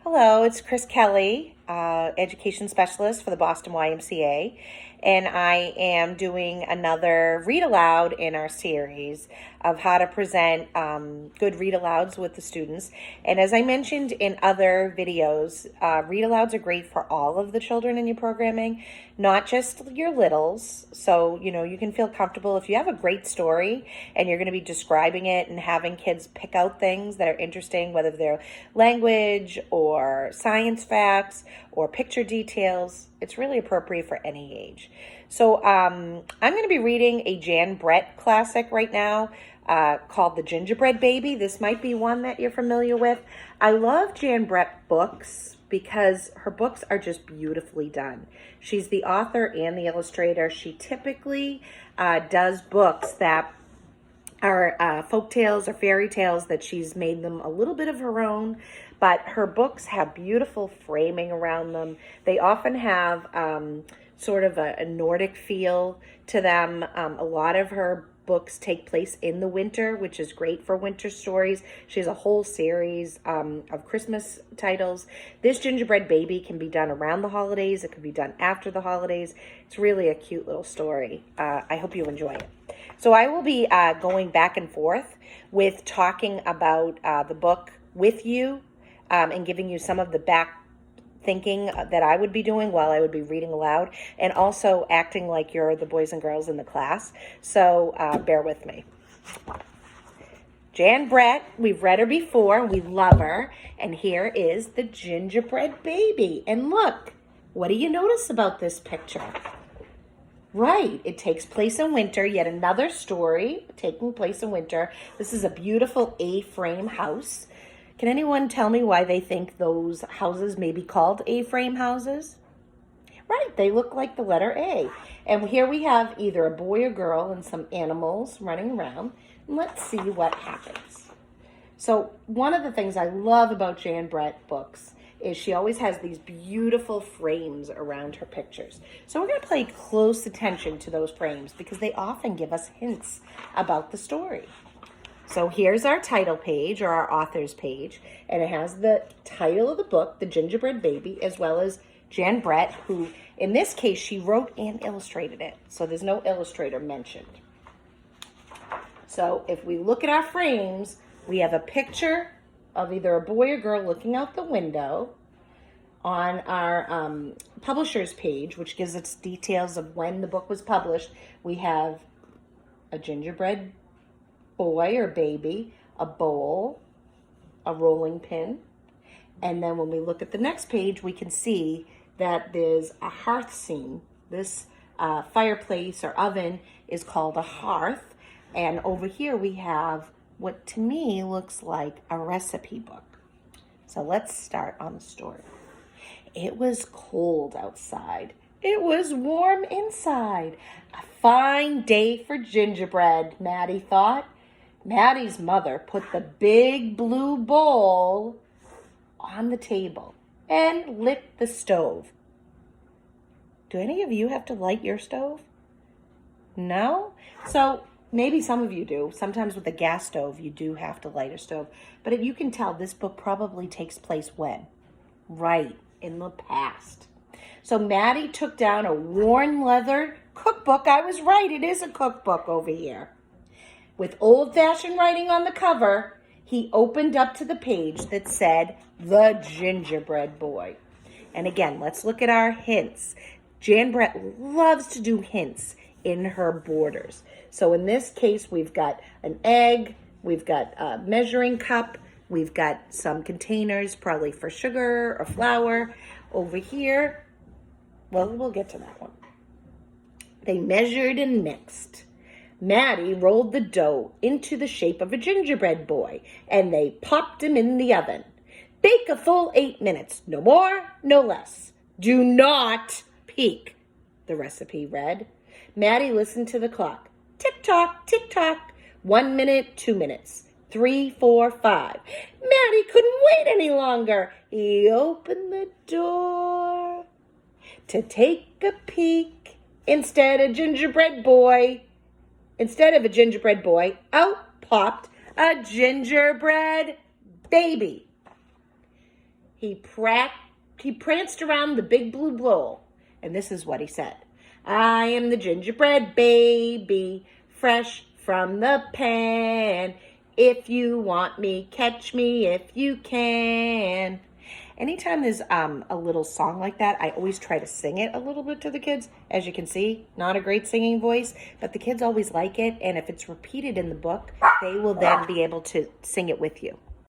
Hello, it's Chris Kelly, education specialist for the Boston YMCA, and I am doing another read aloud in our series of how to present good read alouds with the students. And as I mentioned in other videos, read alouds are great for all of the children in your programming, not just your littles. So, you can feel comfortable if you have a great story and you're going to be describing it and having kids pick out things that are interesting, whether they're language or science facts or picture details. It's really appropriate for any age. So I'm going to be reading a Jan Brett classic right now called The Gingerbread Baby. This might be one that you're familiar with. I love Jan Brett books because her books are just beautifully done. She's the author and the illustrator. She typically does books that are folk tales or fairy tales that she's made them a little bit of her own, but her books have beautiful framing around them. They often have sort of a Nordic feel to them. A lot of her books take place in the winter, which is great for winter stories. She has a whole series of Christmas titles. This Gingerbread Baby can be done around the holidays. It can be done after the holidays. It's really a cute little story. I hope you enjoy it. So I will be going back and forth with talking about the book with you and giving you some of the back thinking that I would be doing while I would be reading aloud, and also acting like you're the boys and girls in the class. So bear with me. Jan Brett, we've read her before. We love her. And here is the Gingerbread Baby. And look, what do you notice about this picture? Right, it takes place in winter. Yet another story taking place in winter. This is a beautiful A-frame house. Can anyone tell me why they think those houses may be called A-frame houses? Right, they look like the letter A. And here we have either a boy or girl and some animals running around. And let's see what happens. So one of the things I love about Jan Brett books is she always has these beautiful frames around her pictures. So we're going to pay close attention to those frames because they often give us hints about the story. So here's our title page, or our author's page, and it has the title of the book, The Gingerbread Baby, as well as Jan Brett, who in this case she wrote and illustrated it. So there's no illustrator mentioned. So if we look at our frames, we have a picture of either a boy or girl looking out the window. On our publisher's page, which gives us details of when the book was published, we have a gingerbread boy or baby, a bowl, a rolling pin, and then when we look at the next page, we can see that there's a hearth scene. This fireplace or oven is called a hearth, and over here we have what to me looks like a recipe book. So let's start on the story. It was cold outside. It was warm inside. A fine day for gingerbread, Maddie thought. Maddie's mother put the big blue bowl on the table and lit the stove. Do any of you have to light your stove? No? So maybe some of you do. Sometimes with a gas stove, you do have to light a stove. But you can tell this book probably takes place when? Right, in the past. So Maddie took down a worn leather cookbook. I was right, it is a cookbook over here. With old-fashioned writing on the cover, he opened up to the page that said, The Gingerbread Boy. And again, let's look at our hints. Jan Brett loves to do hints in her borders. So in this case, we've got an egg, we've got a measuring cup, we've got some containers, probably for sugar or flour. Over here, well, we'll get to that one. They measured and mixed. Maddie rolled the dough into the shape of a gingerbread boy, and they popped him in the oven. Bake a full 8 minutes, no more, no less. Do not peek, the recipe read. Maddie listened to the clock. Tick-tock, tick-tock. 1 minute, 2 minutes, 3, 4, 5. Maddie couldn't wait any longer. He opened the door to take a peek. Instead of a gingerbread boy, out popped a gingerbread baby. he pranced around the big blue bowl, and this is what he said. I am the gingerbread baby, fresh from the pan. If you want me, catch me if you can. Anytime there's a little song like that, I always try to sing it a little bit to the kids. As you can see, not a great singing voice, but the kids always like it. And if it's repeated in the book, they will then be able to sing it with you.